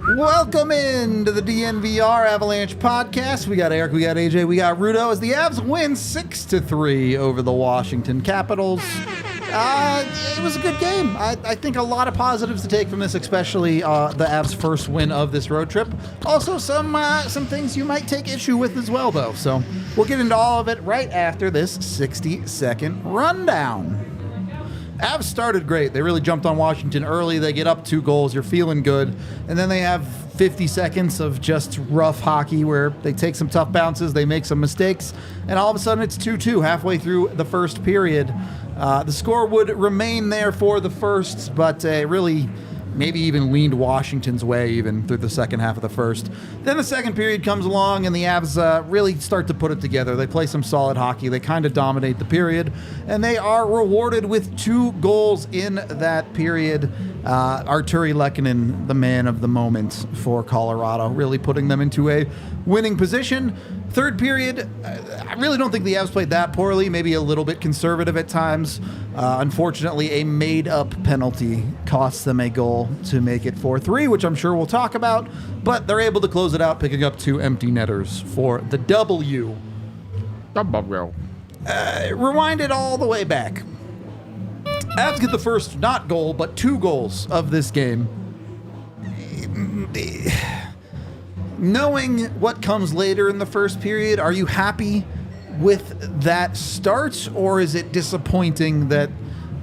Welcome into the DNVR Avalanche podcast. We got Eric, we got AJ, we got Rudo as the Avs win 6-3 over the Washington Capitals. It was a good game. I think a lot of positives to take from this, especially the Avs' first win of this road trip. Also, some things you might take issue with as well, though. So we'll get into all of it right after this 60-second rundown. Avs started great. They really jumped on Washington early. They get up 2 goals. You're feeling good. And then they have 50 seconds of just rough hockey where they take some tough bounces, they make some mistakes, and all of a sudden it's 2-2 halfway through the first period. The score would remain there for the first, but really maybe even leaned Washington's way even through the second half of the first. Then the second period comes along and the Avs really start to put it together. They play some solid hockey. They kind of dominate the period, and they are rewarded with 2 goals in that period. Artturi Lehkonen, the man of the moment for Colorado, really putting them into a winning position. Third period, I really don't think the Avs played that poorly, maybe a little bit conservative at times. Unfortunately, a made-up penalty costs them a goal to make it 4-3, which I'm sure we'll talk about, but they're able to close it out, picking up 2 empty netters for the W. Rewind it all the way back. Avs get the first, not goal, but 2 goals of this game. Knowing what comes later in the first period, are you happy with that start, or is it disappointing that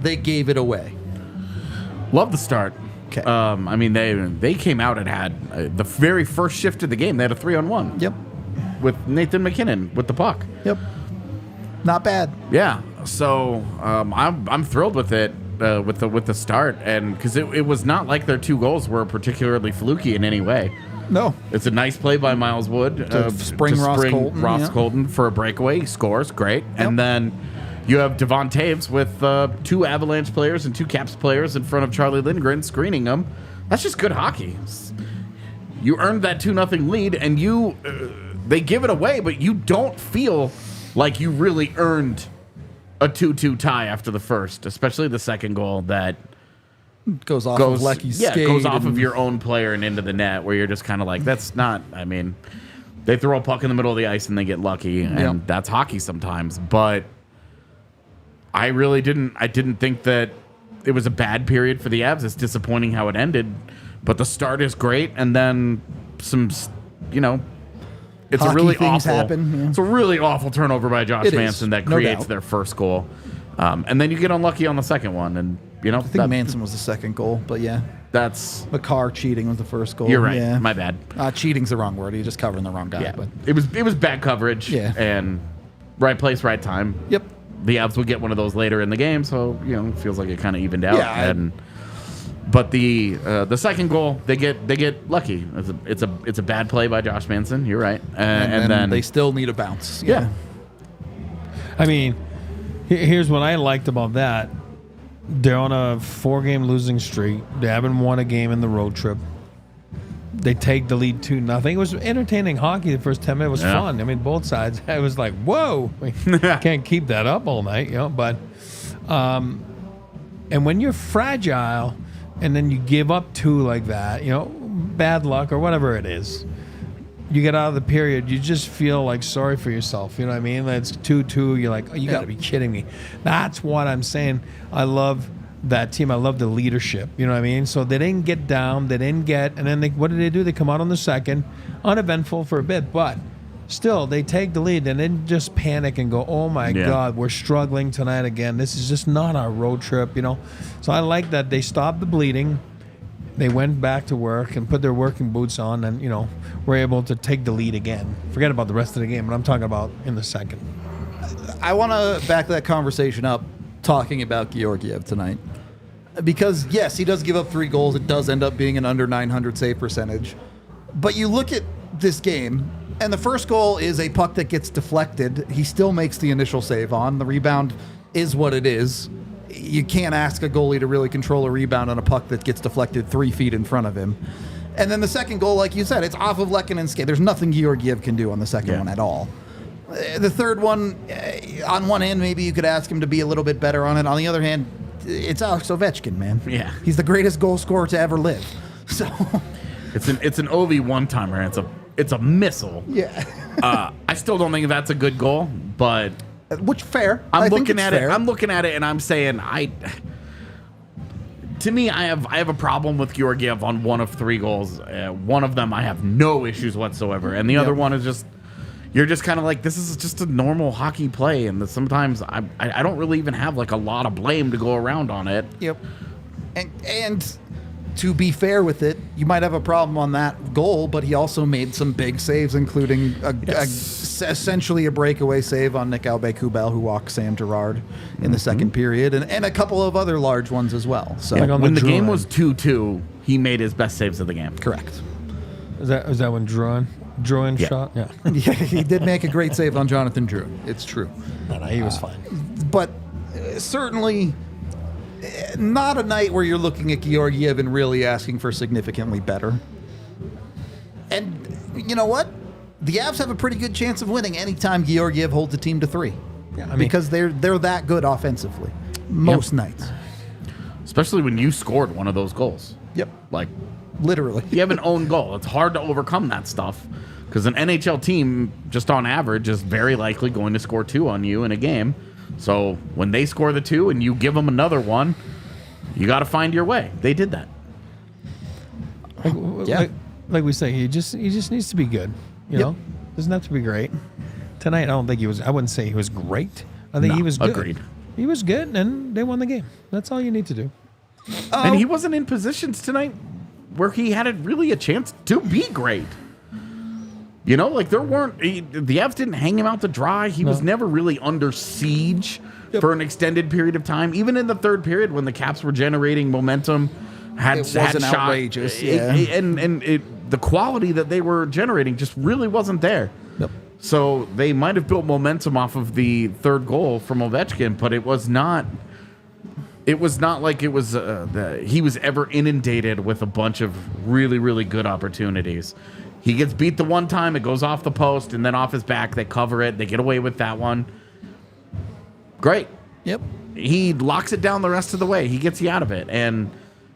they gave it away? Love the start. Okay. I mean, they came out and had the very first shift of the game. They had a 3-on-1. Yep. With Nathan MacKinnon with the puck. Yep. Not bad. Yeah. So I'm thrilled with it, with the start, and because it was not like their 2 goals were particularly fluky in any way. No. It's a nice play by Miles Wood to spring Ross Colton for a breakaway. He scores, great. Yep. And then you have Devon Taves with 2 Avalanche players and 2 Caps players in front of Charlie Lindgren screening them. That's just good hockey. You earned that 2-0 lead, and they give it away, but you don't feel like you really earned a 2-2 tie after the first, especially the second goal that goes off of Lecky's skate. Goes off of your own player and into the net, where you're just kind of like, that's not, I mean, they throw a puck in the middle of the ice and they get lucky, and that's hockey sometimes. But I didn't think that it was a bad period for the Avs. It's disappointing how it ended, but the start is great, and then some, it's hockey a really things awful. Happen, yeah. It's a really awful turnover by Josh Manson that creates their first goal, and then you get unlucky on the second one, and I think Manson was the second goal, but yeah, that's McCarr cheating was the first goal. You're right. Yeah. My bad. Cheating's the wrong word. He's just covering the wrong guy. Yeah, but it was bad coverage. Yeah. And right place, right time. Yep. The Avs would get one of those later in the game, so it feels like it kind of evened out. Yeah. But the second goal, they get lucky. It's a bad play by Josh Manson. You're right. And then they still need a bounce. Yeah. I mean, here's what I liked about that. They're on a 4-game losing streak. They haven't won a game in the road trip. They take the lead 2-0. It was entertaining hockey. The first 10 minutes was fun. I mean, both sides. I was like, whoa, can't keep that up all night, But, and when you're fragile, and then you give up 2 like that, bad luck or whatever it is, you get out of the period, you just feel like sorry for yourself. You know what I mean? It's 2-2. You're like, oh, you got to be kidding me. That's what I'm saying. I love that team. I love the leadership. You know what I mean? So they didn't get down. They didn't get, and then what did they do? They come out on the second, uneventful for a bit, but still they take the lead and then just panic and go, oh my God, we're struggling tonight again. This is just not our road trip, So I like that they stopped the bleeding. They went back to work and put their working boots on and, were able to take the lead again. Forget about the rest of the game, but I'm talking about in the second. I want to back that conversation up talking about Georgiev tonight. Because, yes, he does give up 3 goals. It does end up being an under 900 save percentage. But you look at this game. And the first goal is a puck that gets deflected. He still makes the initial save on. The rebound is what it is. You can't ask a goalie to really control a rebound on a puck that gets deflected 3 feet in front of him. And then the second goal, like you said, it's off of Lehkonen's skate. There's nothing Georgiev can do on the second one at all. The third one, on one hand, maybe you could ask him to be a little bit better on it. On the other hand, it's Alex Ovechkin, man. Yeah. He's the greatest goal scorer to ever live. So It's an OV one-timer. It's a missile. yeah. I still don't think that's a good goal, but Which fair. I'm I think looking it's at fair. it. I'm looking at it, and I'm saying to me, I have a problem with Georgiev on one of 3 goals. One of them I have no issues whatsoever, and the other one is just you're just kind of like, this is just a normal hockey play, and sometimes I don't really even have like a lot of blame to go around on it. Yep. And to be fair with it, you might have a problem on that goal, but he also made some big saves, including essentially a breakaway save on Nick Aube-Kubel, who walked Sam Girard in the second period, and a couple of other large ones as well. So Like on When the Drouin. game was 2-2, he made his best saves of the game. correct. Is that when Drouin shot? Yeah. Yeah, he did make a great save on Jonathan Drouin. It's true. No, he was fine. But certainly not a night where you're looking at Georgiev and really asking for significantly better. And you know what? The Avs have a pretty good chance of winning anytime Georgiev holds a team to 3. Yeah, I mean, because they're that good offensively most nights. Especially when you scored one of those goals. Yep. Like, Literally. you have an own goal. It's hard to overcome that stuff because an NHL team, just on average, is very likely going to score 2 on you in a game. So when they score the 2 and you give them another one, you got to find your way. They did that. Like we say, he just needs to be good. You know, doesn't have to be great. Tonight, I don't think he was. I wouldn't say he was great. I think No, he was good. agreed. He was good, and they won the game. That's all you need to do. And he wasn't in positions tonight where he had really a chance to be great. You know, like the Avs didn't hang him out to dry. He was never really under siege for an extended period of time. Even in the third period when the Caps were generating momentum, had wasn't shot, outrageous, the quality that they were generating just really wasn't there. Yep. So they might have built momentum off of the third goal from Ovechkin, but it was not. It was not like it was he was ever inundated with a bunch of really, really good opportunities. He gets beat the one time, it goes off the post, and then off his back, they cover it, they get away with that one. Great. Yep. He locks it down the rest of the way. He gets you out of it. And,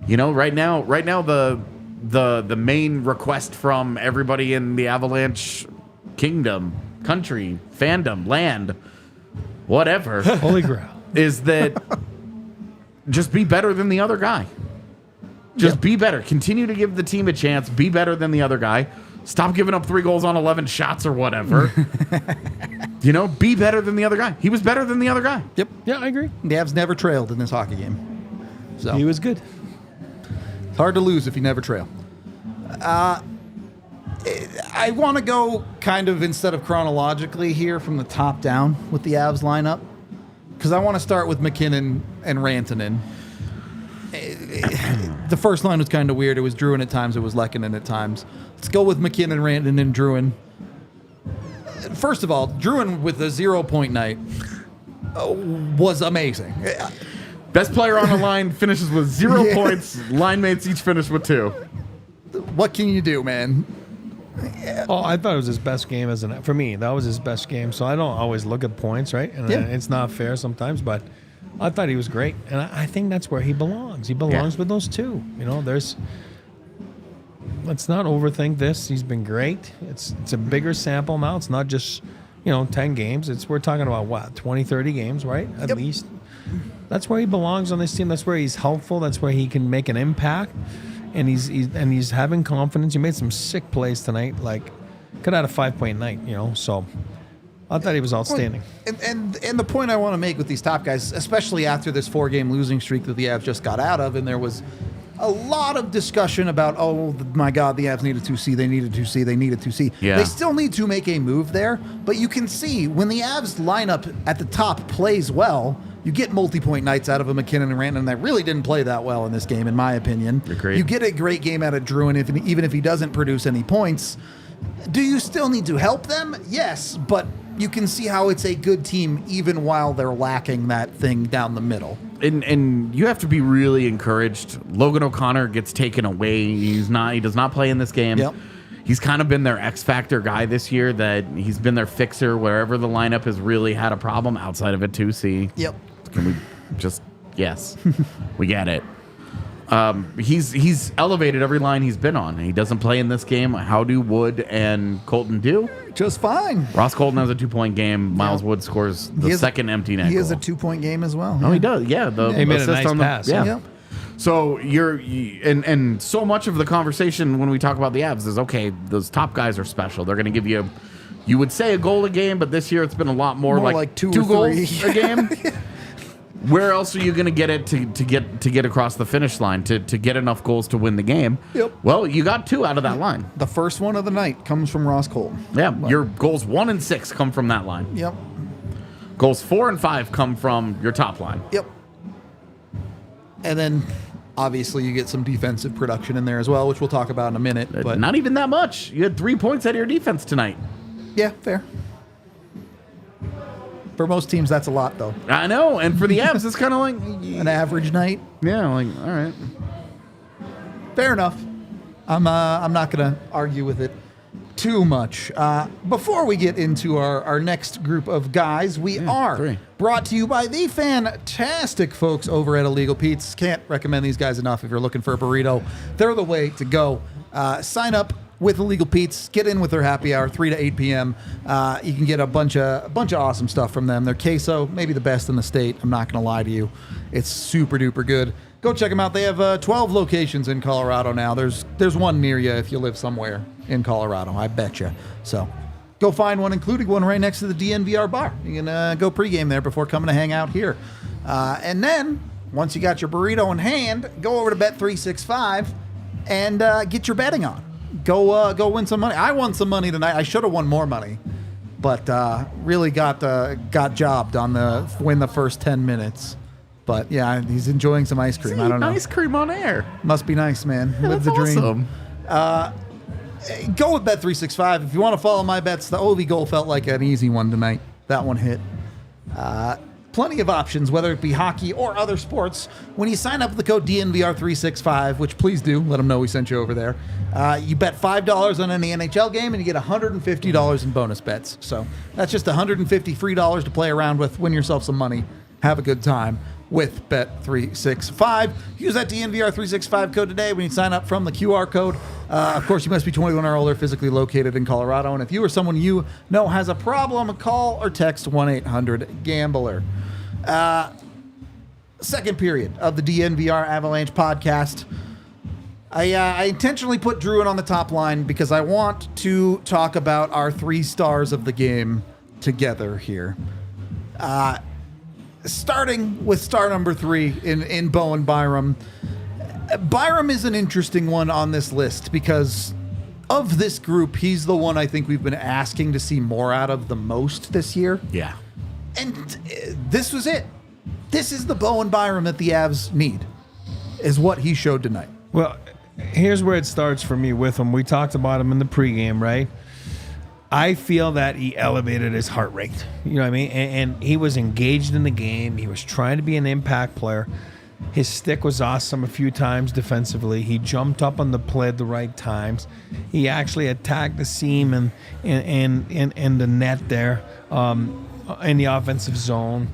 you know, right now the main request from everybody in the Avalanche kingdom, country, fandom, land, whatever, Holy Grail. is that just be better than the other guy. Just be better. Continue to give the team a chance. Be better than the other guy. Stop giving up 3 goals on 11 shots or whatever. You know, be better than the other guy. He was better than the other guy. Yep. Yeah, I agree. The Avs never trailed in this hockey game. So He was good. it's hard to lose if you never trail. I want to go kind of, instead of chronologically here, from the top down with the Avs lineup, because I want to start with MacKinnon and Rantane. The first line was kind of weird. It was Drouin at times. It was Lehkonen at times. Let's go with MacKinnon, Rantane, and Drouin. First of all, Drouin with a 0-point night was amazing. Best player on the line finishes with 0 points. Line mates each finish with 2. What can you do, man? Oh, I thought it was his best game for me. That was his best game. So I don't always look at points, right? And it's not fair sometimes, but I thought he was great, and I think that's where he belongs. He belongs with those 2. You know, let's not overthink this. He's been great. It's a bigger sample now. It's not just 10 games. We're talking about what, 20, 30 games, right? At least. That's where he belongs on this team. That's where he's helpful. That's where he can make an impact, and he's having confidence. He made some sick plays tonight. Like, could have had a 5-point night. So. I thought he was outstanding. And the point I want to make with these top guys, especially after this 4-game losing streak that the Avs just got out of, and there was a lot of discussion about, oh my God, the Avs needed 2C, they needed 2C, they needed 2C. Yeah. They still need to make a move there, but you can see when the Avs lineup at the top plays well, you get multi-point nights out of a MacKinnon and Rantane that really didn't play that well in this game, in my opinion. Agreed. You get a great game out of Drouin, even if he doesn't produce any points. Do you still need to help them? Yes, but you can see how it's a good team even while they're lacking that thing down the middle. And you have to be really encouraged. Logan O'Connor gets taken away. He does not play in this game. Yep. He's kind of been their X factor guy this year. That he's been their fixer wherever the lineup has really had a problem outside of a 2C. Yep. Can we just yes, we get it. He's elevated every line he's been on. He doesn't play in this game. How do Wood and Colton do? Just fine. Ross Colton has a 2-point game. Miles Wood scores the second empty net He has a goal. 2-point game as well. Oh, he does. Yeah, the He made a assist nice on the pass. Yeah. Yep. So and so much of the conversation when we talk about the Avs is okay. Those top guys are special. They're going to give you would say a goal a game, but this year it's been a lot more like two two or goals three. a game. Where else are you going to get it to get across the finish line to get enough goals to win the game? Yep. Well, you got 2 out of that line. The first one of the night comes from Ross Colton. Yeah, your goals 1 and 6 come from that line. Yep. Goals 4 and 5 come from your top line. Yep. And then obviously you get some defensive production in there as well, which we'll talk about in a minute. But Not even that much. You had 3 points out of your defense tonight. yeah, fair. For most teams, that's a lot, though. I know, and for the Avs, it's kind of like An average night, yeah, like all right. fair enough. I'm not going to argue with it too much. Before we get into our next group of guys, we are 3. brought to you by the fantastic folks over at Illegal Pete's. Can't recommend these guys enough if you're looking for a burrito. They're the way to go. Sign up with Illegal Pete's. Get in with their happy hour, 3 to 8 p.m. You can get a bunch of awesome stuff from them. Their queso, maybe the best in the state. I'm not going to lie to you. It's super duper good. Go check them out. They have 12 locations in Colorado now. There's one near you if you live somewhere in Colorado, I bet you. So go find one, including one right next to the DNVR bar. You can go pregame there before coming to hang out here. And then, once you got your burrito in hand, go over to Bet365 and get your betting on. Go win some money. I won some money tonight. I should have won more money, but really got jobbed on the first 10 minutes. But yeah, he's enjoying some ice cream. I don't know. Ice cream on air. Must be nice, man. Live That's the dream. awesome. Go with Bet365. If you want to follow my bets, the Ovi goal felt like an easy one tonight. That one hit. Plenty of options, whether it be hockey or other sports. When you sign up with the code DNVR365, which please do, let them know we sent you over there. You bet $5 on any NHL game and you get $150 in bonus bets. So that's just $150 free dollars to play around with. Win yourself some money. Have a good time with Bet365. Use that DNVR365 code today when you sign up from the QR code. Of course, you must be 21 or older, physically located in Colorado. And if you or someone you know has a problem, call or text 1-800-GAMBLER. Second period of the DNVR Avalanche podcast. I intentionally put Drouin on the top line because I want to talk about our 3 stars of the game together here. Starting with star number 3 in Bowen Byram. Byram is an interesting one on this list because of this group, he's the one I think we've been asking to see more out of the most this year. Yeah. And this was it. This is the Bowen Byram that the Avs need, is what he showed tonight. Well, here's where it starts for me with him. We talked about him in the pregame, right? I feel that he elevated his heart rate. You know what I mean? And he was engaged in the game. He was trying to be an impact player. His stick was awesome a few times defensively. He jumped up on the play at the right times. He actually attacked the seam and the net there in the offensive zone.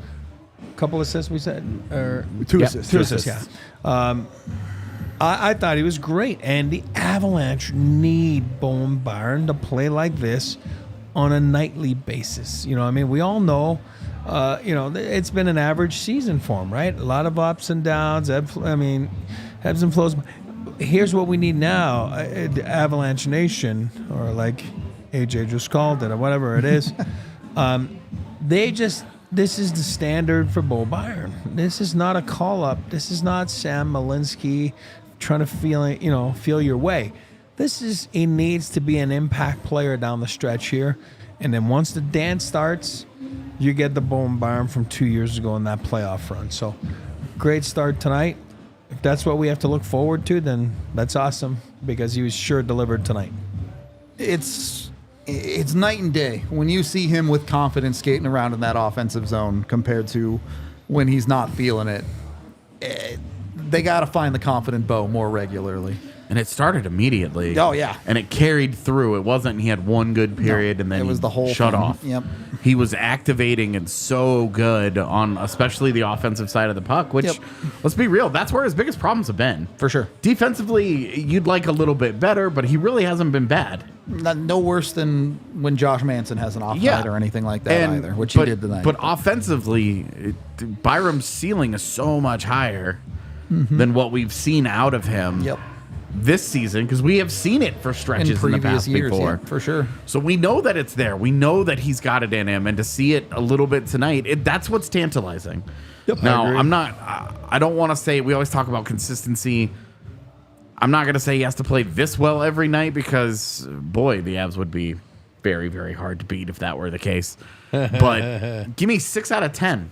A couple assists, we said? Or 2 assists. 2 assists, yeah. I thought he was great, and the Avalanche need Bowen Byram to play like this on a nightly basis. You know what I mean? We all know, it's been an average season for him, right? A lot of ups and downs, ebbs and flows. Here's what we need now, the Avalanche Nation, or like AJ just called it, or whatever it is. This is the standard for Bo Byram. This is not a call-up. This is not Sam Malinsky trying to feel your way. He needs to be an impact player down the stretch here. And then once the dance starts, you get the Bowen Byram from 2 years ago in that playoff run. So great start tonight. If that's what we have to look forward to, then that's awesome because he was sure delivered tonight. It's night and day when you see him with confidence skating around in that offensive zone compared to when he's not feeling it. They got to find the confident Bo more regularly. And it started immediately. Oh, yeah. And it carried through. It wasn't he had one good period and then it was the whole shut thing. off. Yep. He was activating and so good on especially the offensive side of the puck, which, let's be real, that's where his biggest problems have been. For sure. Defensively, you'd like a little bit better, but he really hasn't been bad. No worse than when Josh Manson has an off night or anything like that either, which he did tonight. But offensively, Byram's ceiling is so much higher than what we've seen out of him this season, because we have seen it for stretches in the past years, before. for sure. So we know that it's there. We know that he's got it in him, and to see it a little bit tonight, that's what's tantalizing. Now, I don't want to say, we always talk about consistency. I'm not going to say he has to play this well every night because, boy, the Avs would be very, very hard to beat if that were the case. But give me 6 out of 10.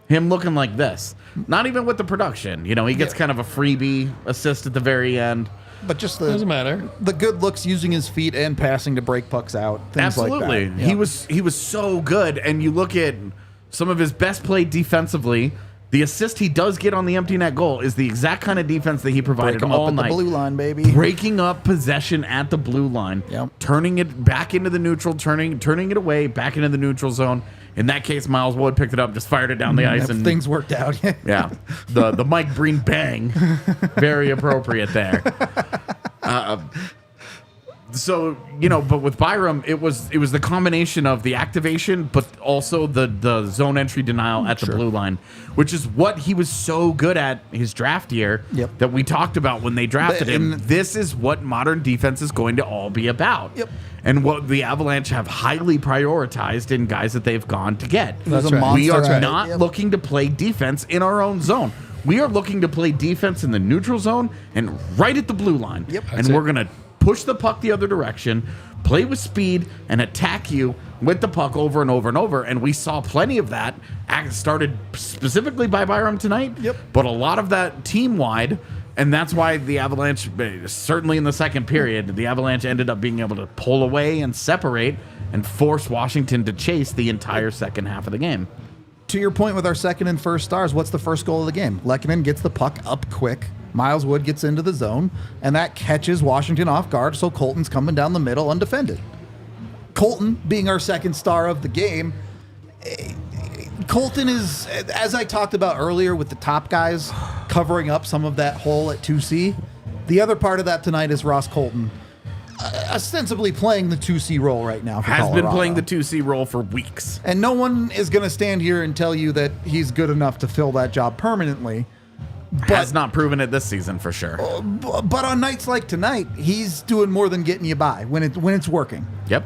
Him looking like this. Not even with the production. You know, he gets kind of a freebie assist at the very end. But just Doesn't matter. the good looks using his feet and passing to break pucks out. Things Absolutely. like that. He was so good. And you look at some of his best play defensively. The assist he does get on the empty net goal is the exact kind of defense that he provided Break 'em all up at night. the blue line, baby. Breaking up possession at the blue line, turning it back into the neutral, turning it away, back into the neutral zone. In that case, Miles Wood picked it up, just fired it down the ice, and things worked out. yeah, the Mike Breen bang, very appropriate there. So, you know, but with Byram, it was the combination of the activation, but also the zone entry denial at the blue line, which is what he was so good at his draft year that we talked about when they drafted him. This is what modern defense is going to all be about. And what the Avalanche have highly prioritized in guys that they've gone to get. We are not looking to play defense in our own zone. We are looking to play defense in the neutral zone and right at the blue line. And we're going to push the puck the other direction, play with speed, and attack you with the puck over and over and over. And we saw plenty of that started specifically by Byram tonight, but a lot of that team-wide. And that's why the Avalanche, certainly in the second period, the Avalanche ended up being able to pull away and separate and force Washington to chase the entire second half of the game. To your point with our second and first stars, what's the first goal of the game? Lehkonen gets the puck up quick. Miles Wood gets into the zone, and that catches Washington off guard, so Colton's coming down the middle undefended. Colton, being our second star of the game, Colton is, as I talked about earlier with the top guys covering up some of that hole at 2C, the other part of that tonight is Ross Colton ostensibly playing the 2C role right now for Colorado. Has been playing the 2C role for weeks. And no one is going to stand here and tell you that he's good enough to fill that job permanently. Has not proven it this season for sure. But on nights like tonight, he's doing more than getting you by when it's working. Yep.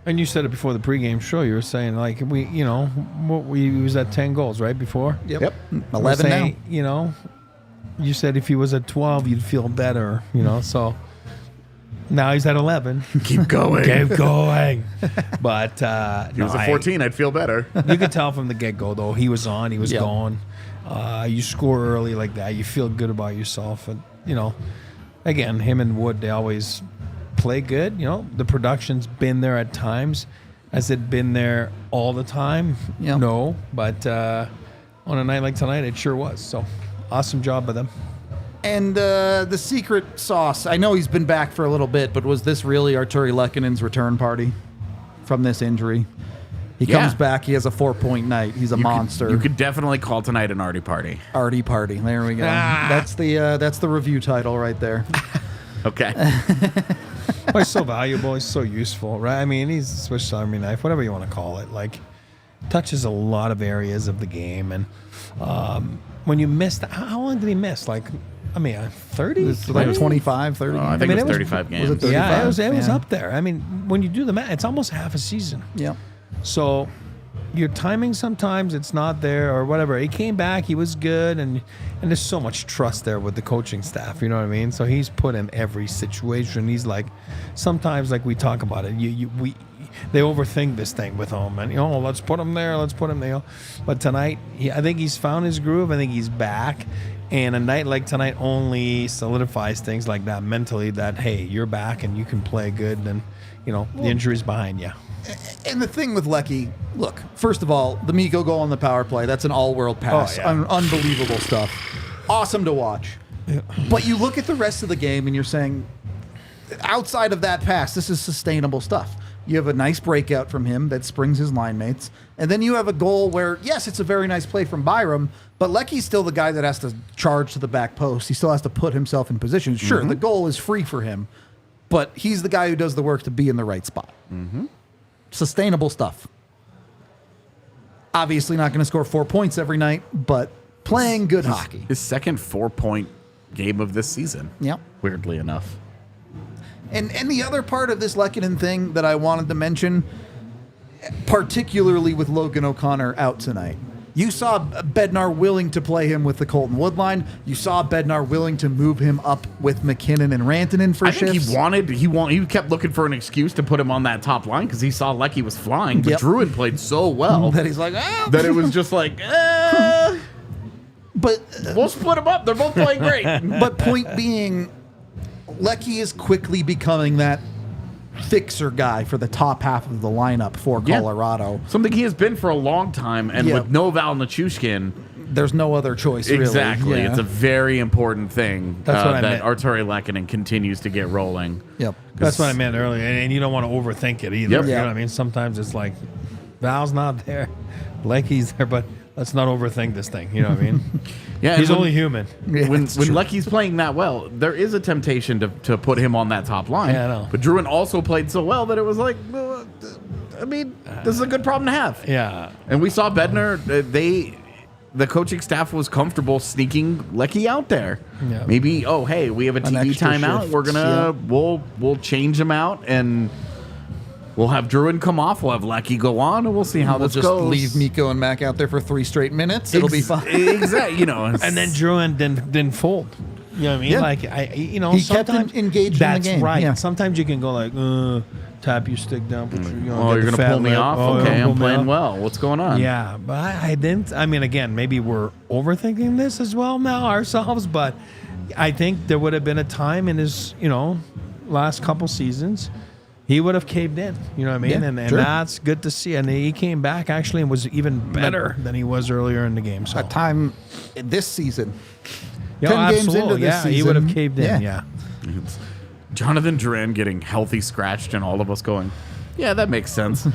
And you said it before the pregame show. You were saying, like, we was at 10 goals, right, before? Yep. 11 now. You know, you said if he was at 12, you'd feel better, you know, so now he's at 11. Keep going. Keep going. But he was at 14, I'd feel better. You could tell from the get-go, though. He was on. He was going. You score early like that, you feel good about yourself. And, you know, again, him and Wood, they always play good. You know, the production's been there at times. Has it been there all the time? No. But on a night like tonight, it sure was. So, awesome job by them. And the secret sauce, I know he's been back for a little bit, but was this really Artturi Lehkonen's return party from this injury? He comes back. He has a 4-point night. He's a monster. You could definitely call tonight an Artie party. Artie party. There we go. That's the review title right there. Okay. Well, he's so valuable. He's so useful, right? I mean, he's a Swiss Army knife, whatever you want to call it. Like, touches a lot of areas of the game. And when you missed, how long did he miss? Like, I mean, 30? It's like 25, 30. I think it was 35 games. Was it 35? Yeah, it was up there. I mean, when you do the math, it's almost half a season. Yeah. So your timing sometimes it's not there or whatever. He came back, he was good, and there's so much trust there with the coaching staff, you know what I mean? So he's put in every situation. He's like, sometimes like we talk about it, they overthink this thing with him, and let's put him there, let's put him there. But tonight, I think he's found his groove. I think he's back, And a night like tonight only solidifies things like that mentally, that, hey, you're back and you can play good, and, the injury's behind you. And the thing with Lecky, look, first of all, the Mikko goal on the power play, that's an all-world pass. Oh, yeah. Unbelievable stuff. Awesome to watch. Yeah. But you look at the rest of the game and you're saying, outside of that pass, this is sustainable stuff. You have a nice breakout from him that springs his line mates. And then you have a goal where, yes, it's a very nice play from Byram, but Lecky's still the guy that has to charge to the back post. He still has to put himself in position. Sure, the goal is free for him, but he's the guy who does the work to be in the right spot. Sustainable stuff. Obviously not going to score 4 points every night, but playing good hockey. His second 4-point game of this season. Yep. Weirdly enough. And the other part of this Lehkonen thing that I wanted to mention, particularly with Logan O'Connor out tonight, you saw Bednar willing to play him with the Colton Wood line. You saw Bednar willing to move him up with MacKinnon and Rantanen for shifts. I think he kept looking for an excuse to put him on that top line because he saw Lecky was flying, but Drouin played so well that he's like, that it was just like, but we'll split them up. They're both playing great. But point being, Lecky is quickly becoming that fixer guy for the top half of the lineup for Colorado. Something he has been for a long time, and with no Val Nichushkin, there's no other choice, really. Exactly. Yeah. It's a very important thing That's what I that meant. Artturi Lehkonen continues to get rolling. Yep. That's what I meant earlier. And you don't want to overthink it either. Yep. You know what I mean? Sometimes it's like, Val's not there, Lecky's there, but let's not overthink this thing. You know what I mean? Yeah, he's only human. Yeah, when Lecky's playing that well, there is a temptation to put him on that top line. Yeah, I know. But Drouin also played so well that it was like, I mean, this is a good problem to have. Yeah. And we saw Bednar, the coaching staff was comfortable sneaking Lecky out there. Yeah. Maybe, hey, we have a TV extra timeout. shift. We're gonna we'll change him out, and we'll have Drouin come off. We'll have Lecky go on, and we'll see how this just goes. Leave Mikko and Mac out there for 3 straight minutes. It'll be fine. Exactly. And then Drouin didn't fold. You know what I mean? Yeah. Like He kept sometimes engaged in the game. That's right. Yeah. Sometimes you can go like, tap your stick down. Put your, you're going to pull me off? Okay, I'm playing well. What's going on? Yeah, but I didn't. I mean, again, maybe we're overthinking this as well now ourselves, but I think there would have been a time in his, last couple seasons, he would have caved in. You know what I mean? Yeah, and sure. that's good to see. And he came back actually and was even better than he was earlier in the game. So A time this season. Yeah, 10 games into this yeah, he season. would have caved in. Yeah. Yeah. Jonathan Drouin getting healthy scratched, and all of us going, yeah, that makes sense.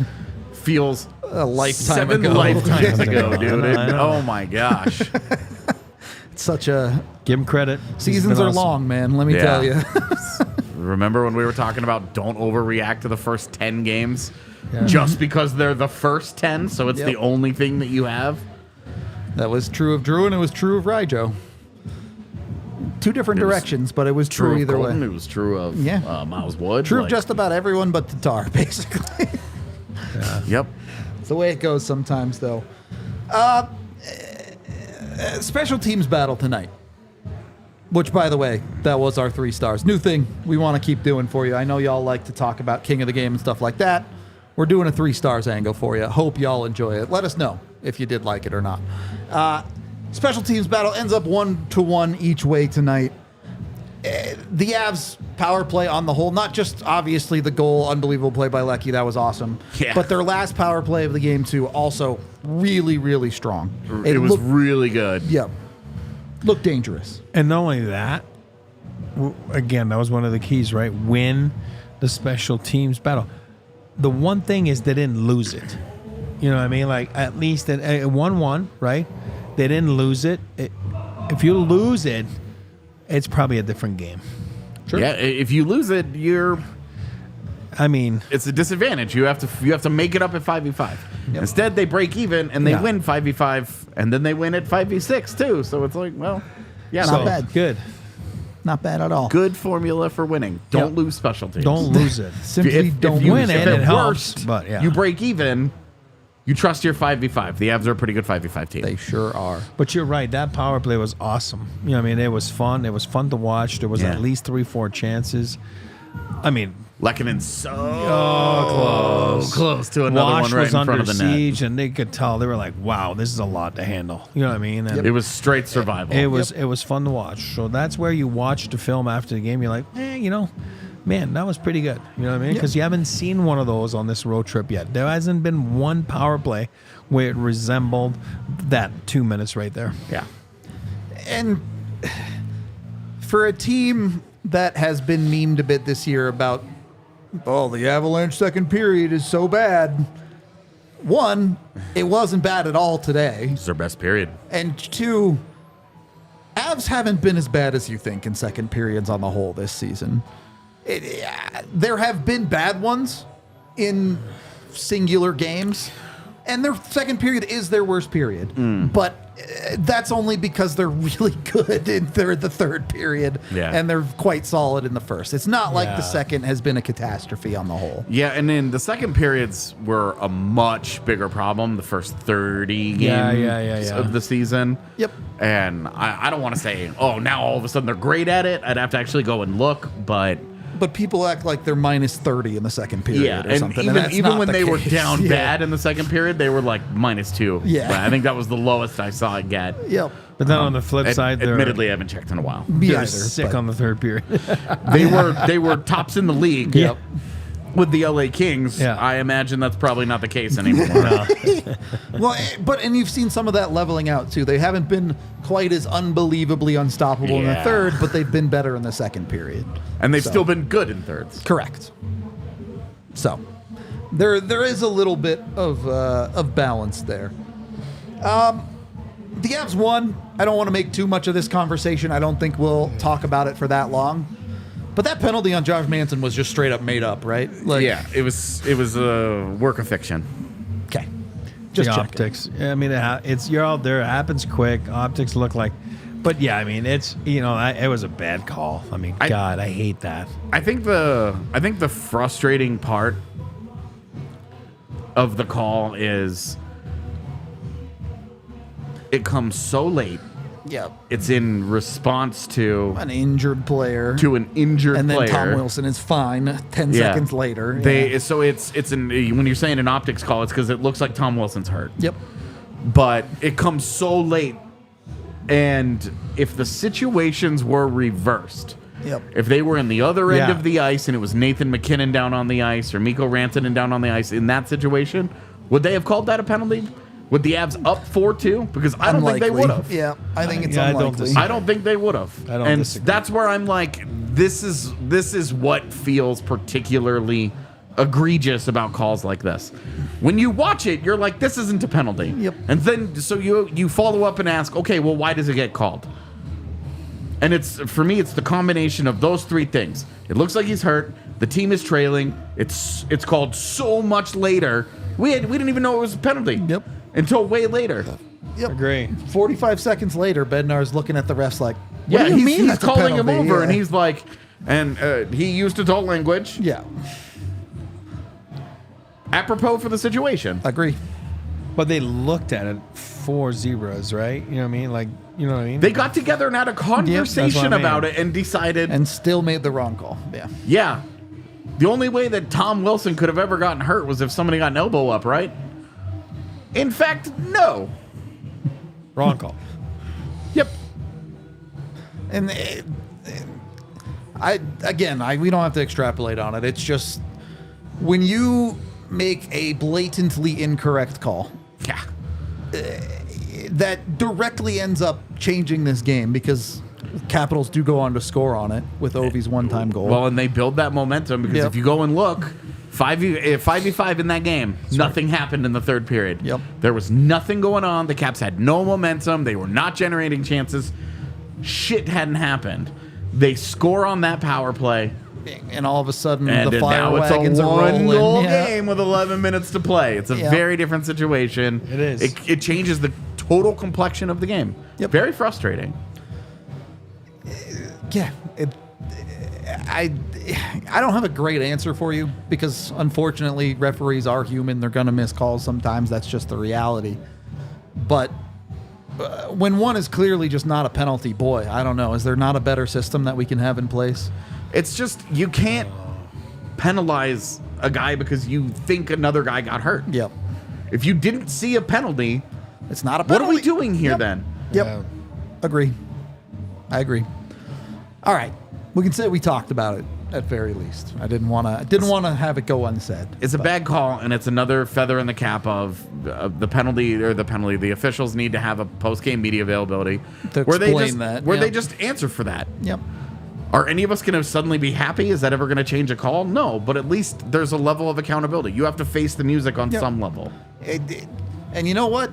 Feels A lifetime 7 ago. lifetimes ago, dude. I know. Oh my gosh. It's such a... Give him credit. Seasons He's been are awesome. long, man. Let me Yeah. tell you. Remember when we were talking about don't overreact to the first 10 games just because they're the first 10, so it's Yep. the only thing that you have? That was true of Drew, and it was true of Ryjo. 2 different directions, but it was true of either Colton, way. it was true of Miles Wood. True of like- just about everyone but Tatar, basically. Yep. It's the way it goes sometimes, though. Special teams battle tonight. Which, by the way, that was our 3 stars. New thing we want to keep doing for you. I know y'all like to talk about King of the Game and stuff like that. We're doing a 3 stars angle for you. Hope y'all enjoy it. Let us know if you did like it or not. Special teams battle ends up 1-1 each way tonight. The Avs power play on the whole, not just obviously the goal, unbelievable play by Lecky, that was awesome. Yeah. But their last power play of the game too, also really, really strong. It was really good. Yeah. Looked dangerous. And not only that, again, that was one of the keys, right? Win the special teams battle. The one thing is they didn't lose it. You know what I mean? Like, at least at 1-1, right? They didn't lose it. If you lose it, it's probably a different game. Sure. Yeah, if you lose it, I mean, it's a disadvantage. You have to make it up at 5v5. Yep. Instead, they break even and they Yeah. win 5v5, and then they win at 5v6 too. So it's like, well, yeah, Not so, bad. Good. Not bad at all. good formula for winning. Don't Yeah. lose special teams. Don't lose it. Simply don't win if it, at it helps, worst, but yeah. you break even. You trust your 5v5. The Avs are a pretty good 5v5 team. They sure are. But you're right. That power play was awesome. You know what I mean? It was fun. It was fun to watch. There was Yeah. at least 3-4 chances. I mean, Lehkonen's so close. close to another Wash one right was in front under of the net. siege, and they could tell they were like, "Wow, this is a lot to handle." You know what I mean? And It was straight survival. it was fun to watch. So that's where you watch the film after the game. You're like, man, that was pretty good. You know what I mean? Because you haven't seen one of those on this road trip yet. There hasn't been one power play where it resembled that 2 minutes right there. Yeah. And for a team that has been memed a bit this year about, the Avalanche second period is so bad. One, it wasn't bad at all today. It's their best period. And two, Avs haven't been as bad as you think in second periods on the whole this season. There have been bad ones in singular games, and their second period is their worst period. But that's only because they're really good in the third period, and they're quite solid in the first. It's not like the second has been a catastrophe on the whole. Yeah, and then the second periods were a much bigger problem the first 30 games of the season. Yep. And I don't want to say, now all of a sudden they're great at it. I'd have to actually go and look, but people act like they're minus 30 in the second period or and something. even when they were case. down bad in the second period, they were like -2. Yeah. But I think that was the lowest I saw it get. Yep. But then on the flip side, they're Admittedly, I haven't checked in a while. Me they're either, sick but- on the third period. They were tops in the league. Yep. With the LA Kings, Yeah. I imagine that's probably not the case anymore. Well, and you've seen some of that leveling out too. They haven't been quite as unbelievably unstoppable in the Yeah. third, but they've been better in the second period. And they've So. still been good in thirds. Correct. So there is a little bit of balance there. The Avs won. I don't want to make too much of this conversation. I don't think we'll talk about it for that long. But that penalty on Josh Manson was just straight up made up, right? Like, It was a work of fiction. Okay. Just the checking. optics. I mean, you're out there. It happens quick. Optics look like, but yeah, I mean, it's it was a bad call. I mean, God, I hate that. I think the frustrating part of the call is it comes so late. Yeah. It's in response to An injured player. an injured and then player. Tom Wilson is fine 10 seconds later. So it's when you're saying an optics call, it's because it looks like Tom Wilson's hurt. Yep. But it comes so late, and if the situations were reversed, Yep. if they were in the other end Yeah. of the ice and it was Nathan MacKinnon down on the ice or Mikko Rantanen down on the ice in that situation, would they have called that a penalty? Would the Avs up 4-2? Because I don't think they would have. Yeah, I think it's Yeah, I don't unlikely. disagree. I don't think they would have. I don't and disagree. that's where I'm like, this is what feels particularly egregious about calls like this. When you watch it, you're like, this isn't a penalty. Yep. And then so you follow up and ask, okay, well, why does it get called? And for me, it's the combination of those three things. It looks like he's hurt. The team is trailing. It's called so much later. We didn't even know it was a penalty. Yep. Until way later. Yep. Agree. 45 seconds later, Bednar's looking at the refs like, what do you mean he's that's a calling him penalty? over, Yeah. and he's like, he used adult language Yeah, apropos for the situation. agree. But they looked at it 4 zebras, right? You know what I mean? Like, you know what I mean? They got together and had a conversation that's what I mean. about it and decided, And still made the wrong call. Yeah. yeah, the only way that Tom Wilson could have ever gotten hurt was if somebody got an elbow up, right? In fact, no. Wrong call. Yep. And we don't have to extrapolate on it. It's just when you make a blatantly incorrect call, Yeah. that directly ends up changing this game because Capitals do go on to score on it with Ovi's one-time goal. Well, and they build that momentum because Yep. if you go and look, 5v5 in that game, nothing happened in the third period. Yep. There was nothing going on. The Caps had no momentum. They were not generating chances. Shit hadn't happened. They score on that power play, and all of a sudden, and the fire now it's wagons a are rolling. one-goal Yeah. game with 11 minutes to play. It's a Yeah. very different situation. It is. It changes the total complexion of the game. Yep. Very frustrating. Yeah, I don't have a great answer for you because unfortunately referees are human. They're going to miss calls sometimes. That's just the reality. But when one is clearly just not a penalty, boy, I don't know. Is there not a better system that we can have in place? It's just you can't penalize a guy because you think another guy got hurt. Yep. If you didn't see a penalty, It's not a what penalty. are we doing here Yep. then? Yep. Yeah. Agree. I agree. All right. We can say we talked about it at very least. I didn't want to have it go unsaid. It's a bad call, and it's another feather in the cap of the penalty. The officials need to have a post-game media availability To where explain that, where yeah. they just answer for that. Yep. Are any of us going to suddenly be happy? Is that ever going to change a call? No, but at least there's a level of accountability. You have to face the music on Yep. some level. And you know what?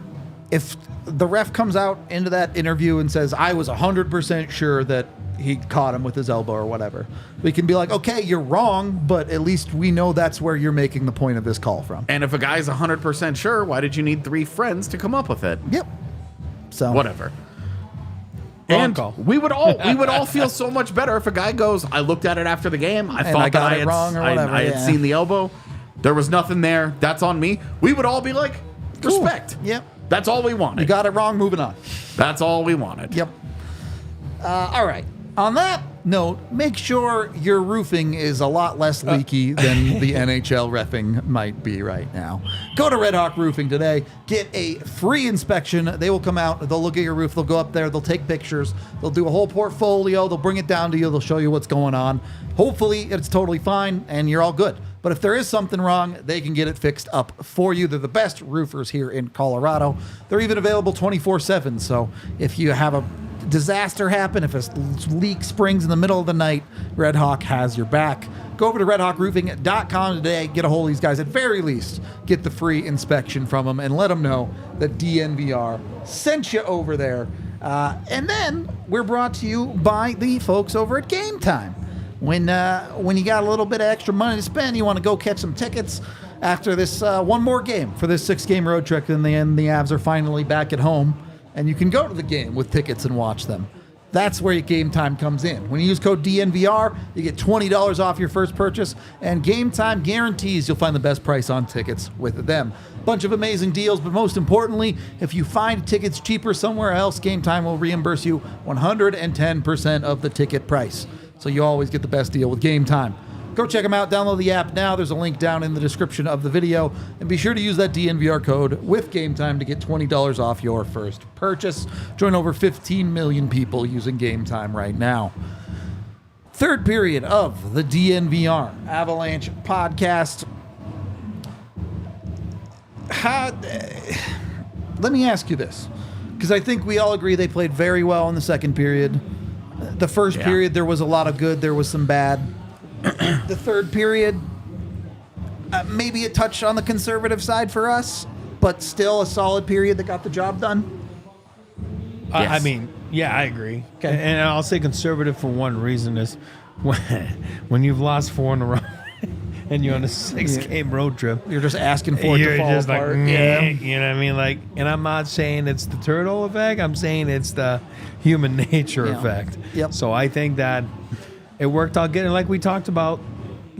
If the ref comes out into that interview and says, I was 100% sure that he caught him with his elbow or whatever, we can be like, okay, you're wrong, but at least we know that's where you're making the point of this call from. And if a guy's 100% sure, why did you need 3 friends to come up with it? Yep. So Whatever. Wrong And call. we would all feel so much better if a guy goes, I looked at it after the game. I thought I got that it wrong or whatever, I had yeah. seen the elbow. There was nothing there. That's on me. We would all be like, respect. Yep. That's all we You wanted. got it wrong, moving on. That's all we wanted. Yep. All right. On that note, make sure your roofing is a lot less leaky than the NHL reffing might be right now. Go to Red Hawk Roofing today. Get a free inspection. They will come out. They'll look at your roof. They'll go up there. They'll take pictures. They'll do a whole portfolio. They'll bring it down to you. They'll show you what's going on. Hopefully, it's totally fine and you're all good. But if there is something wrong, they can get it fixed up for you. They're the best roofers here in Colorado. They're even available 24/7. So if you have a disaster happen, if a leak springs in the middle of the night, Red Hawk has your back. Go over to redhawkroofing.com today. Get a hold of these guys. At very least, get the free inspection from them and let them know that DNVR sent you over there. And then we're brought to you by the folks over at Game Time. When you got a little bit of extra money to spend, you want to go catch some tickets after this one more game for this 6-game road trip, and then the Avs are finally back at home, and you can go to the game with tickets and watch them. That's where your Game Time comes in. When you use code DNVR, you get $20 off your first purchase, and Game Time guarantees you'll find the best price on tickets with them. Bunch of amazing deals, but most importantly, if you find tickets cheaper somewhere else, Game Time will reimburse you 110% of the ticket price. So you always get the best deal with Game Time. Go check them out. Download the app now. There's a link down in the description of the video. And be sure to use that DNVR code with Game Time to get $20 off your first purchase. Join over 15 million people using Game Time right now. Third period of the DNVR Avalanche podcast. Let me ask you this, because I think we all agree they played very well in the second period. The first period, there was a lot of good. There was some bad. The third period, maybe a touch on the conservative side for us, but still a solid period that got the job done. I Yes. mean, yeah, I agree. Okay. And I'll say conservative for one reason is when you've lost 4 in a row and you're on a 6-game road trip. You're just asking for it You're to fall just apart. like, "Meh," you know what I mean? Like, and I'm not saying it's the turtle effect. I'm saying it's the human nature Yeah. effect. Yep. So I think that it worked out good. And like we talked about,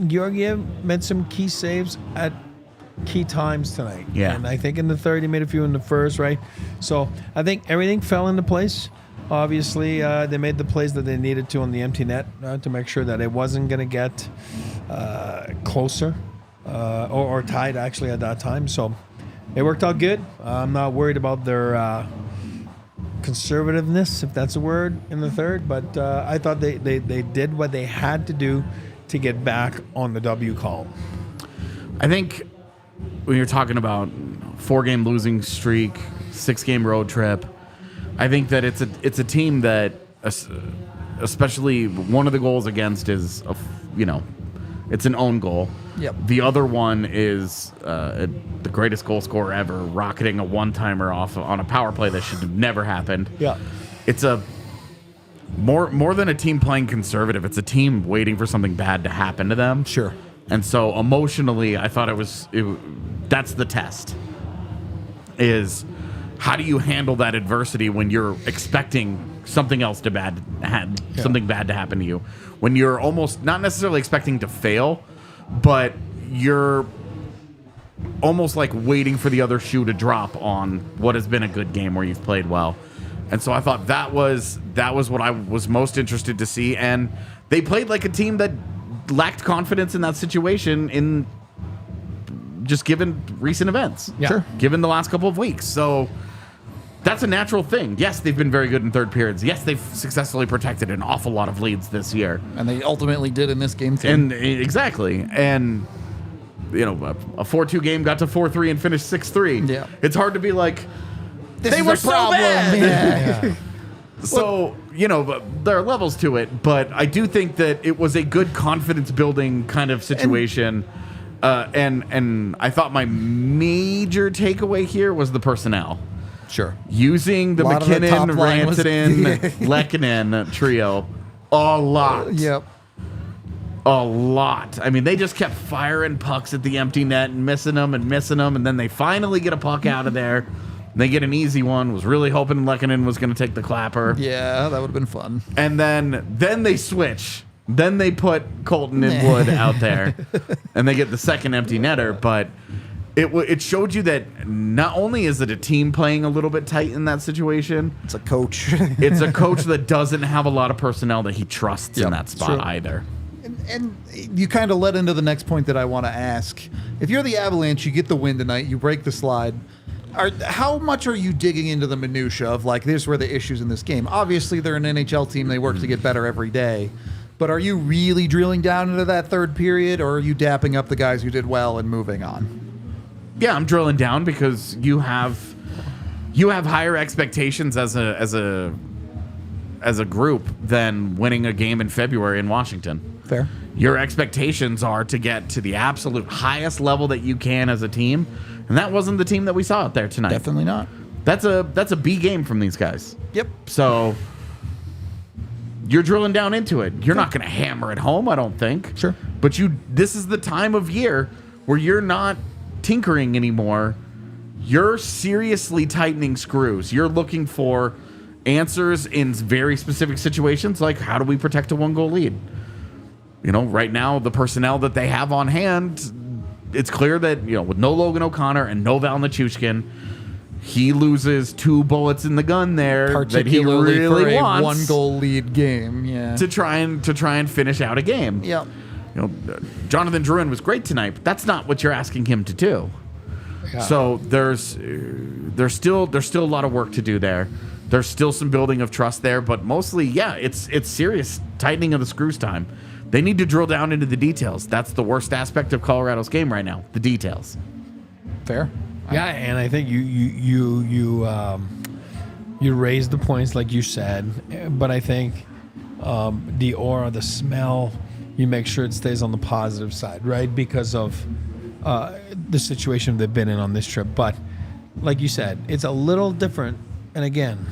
Georgiev made some key saves at key times tonight. Yeah. And I think in the third, he made a few in the first, right? So I think everything fell into place. Obviously, they made the plays that they needed to on the empty net to make sure that it wasn't going to get closer or tied actually at that time. So it worked out good. I'm not worried about their conservativeness, if that's a word, in the third. But I thought they did what they had to do to get back on the W column. I think when you're talking about 4-game losing streak, 6-game road trip, I think that it's a team that, especially one of the goals against is, it's an own goal. Yep. The other one is the greatest goal scorer ever, rocketing a one-timer off on a power play that should have never happened. Yeah. It's a more than a team playing conservative. It's a team waiting for something bad to happen to them. Sure. And so emotionally, I thought that's the test. Is how do you handle that adversity when you're expecting something else something bad to happen to you? When you're almost not necessarily expecting to fail, but you're almost like waiting for the other shoe to drop on what has been a good game where you've played well. And so I thought that was what I was most interested to see. And they played like a team that lacked confidence in that situation in just given recent events. Yeah. Sure. Given the last couple of weeks. So that's a natural thing. Yes, they've been very good in third periods. Yes, they've successfully protected an awful lot of leads this year. And they ultimately did in this game, too. And exactly. And, you know, a 4-2 game got to 4-3 and finished 6-3. Yeah. It's hard to be like, This they is were a so problem. bad. Yeah. So, you know, there are levels to it, but I do think that it was a good confidence building kind of situation. And I thought my major takeaway here was the personnel. Sure. Using the A lot of the top MacKinnon, line was- Rantane, Lehkonen trio a lot. Yep. A lot. I mean, they just kept firing pucks at the empty net and missing them, and then they finally get a puck out of there. They get an easy one. Was really hoping Lehkonen was going to take the clapper. Yeah, that would have been fun. And then they switch. Then they put Colton and Wood out there, and they get the second empty netter. But it showed you that not only is it a team playing a little bit tight in that situation, It's a coach. it's a coach that doesn't have a lot of personnel that he trusts in Yep, that spot sure. either. And you kind of led into the next point that I want to ask. If you're the Avalanche, you get the win tonight, you break the slide. How much are you digging into the minutia of, like, this were the issues in this game? Obviously, they're an NHL team. They work to get better every day. But are you really drilling down into that third period, or are you dapping up the guys who did well and moving on? Yeah, I'm drilling down because you have higher expectations as a group than winning a game in February in Washington. Fair. Your expectations are to get to the absolute highest level that you can as a team, and that wasn't the team that we saw out there tonight. Definitely not. That's a B game from these guys. Yep. So you're drilling down into it. You're not going to hammer it home, I don't think. Sure. But this is the time of year where you're not tinkering anymore. You're seriously tightening screws. You're looking for answers in very specific situations, like how do we protect a 1-goal lead? You know, right now, the personnel that they have on hand, it's clear that, you know, with no Logan O'Connor and no Val Nichushkin, he loses 2 bullets in the gun there that he Particularly really for a wants 1-goal lead game. Yeah. to try and finish out a game. Yep. You know, Jonathan Drouin was great tonight, but that's not what you're asking him to do. Yeah. So there's still a lot of work to do there. There's still some building of trust there, but mostly, yeah, it's serious tightening of the screws time. They need to drill down into the details. That's the worst aspect of Colorado's game right now, the details. Fair. Yeah, and I think you raised the points like you said, but I think the aura, the smell, you make sure it stays on the positive side, right? Because of the situation they've been in on this trip. But like you said, it's a little different. And again,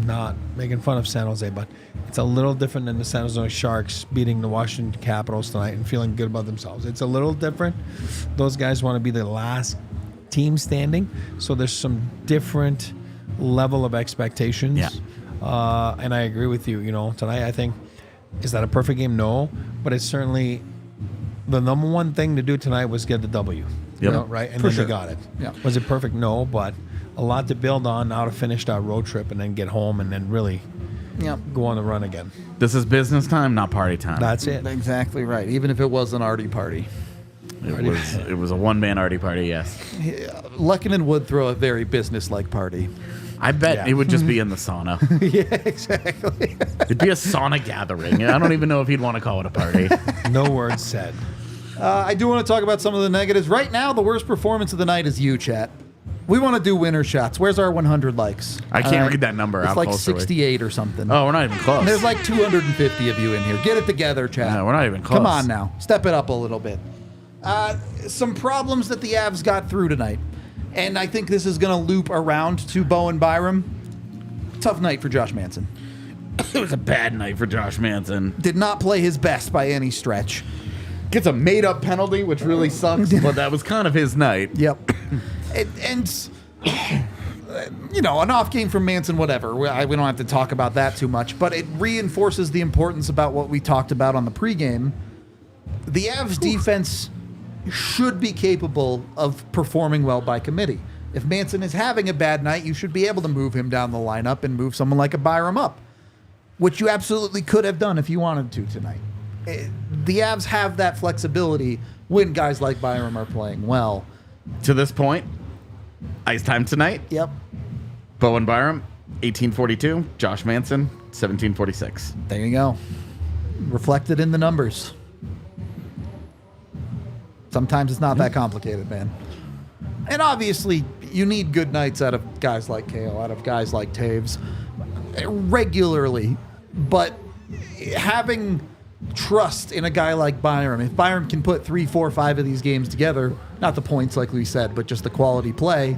not making fun of San Jose, but it's a little different than the San Jose Sharks beating the Washington Capitals tonight and feeling good about themselves. It's a little different. Those guys want to be the last team standing, so there's some different level of expectations. Yeah. And I agree with you. You know, tonight I think, is that a perfect game? No, but it's certainly the number one thing to do tonight was get the W. Yep. You know, right? And For then sure. they got it. Yeah. Was it perfect? No, but a lot to build on now to finish that road trip and then get home and then really Yep. go on the run again. This is business time, not party time. That's it. Exactly right. Even if it was an arty party. It was a one-man arty party, yes. Lehkonen would throw a very business-like party. I bet Yeah. it would just be in the sauna. Yeah, exactly. It'd be a sauna gathering. I don't even know if he'd want to call it a party. No words said. I do want to talk about some of the negatives. Right now, the worst performance of the night is you, chat. We want to do winner shots. Where's our 100 likes? I can't read that number. It's How like close are we? 68 or something. Oh, we're not even close. There's like 250 of you in here. Get it together, chat. No, we're not even close. Come on now. Step it up a little bit. Some problems that the Avs got through tonight. And I think this is going to loop around to Bo and Byram. Tough night for Josh Manson. It was a bad night for Josh Manson. Did not play his best by any stretch. Gets a made-up penalty, which really sucks, but that was kind of his night. Yep. and you know, an off game from Manson, whatever. We don't have to talk about that too much, but it reinforces the importance about what we talked about on the pregame. The Avs defense should be capable of performing well by committee. If Manson is having a bad night, you should be able to move him down the lineup and move someone like a Byram up, which you absolutely could have done if you wanted to tonight. The Avs have that flexibility when guys like Byram are playing well. To this point, ice time tonight. Yep. Bowen Byram, 1842. Josh Manson, 1746. There you go. Reflected in the numbers. Sometimes it's not that complicated, man. And obviously, you need good nights out of guys like Kale, out of guys like Taves, regularly. But having trust in a guy like Byram, if Byram can put 3, 4, 5 of these games together, not the points like we said, but just the quality play,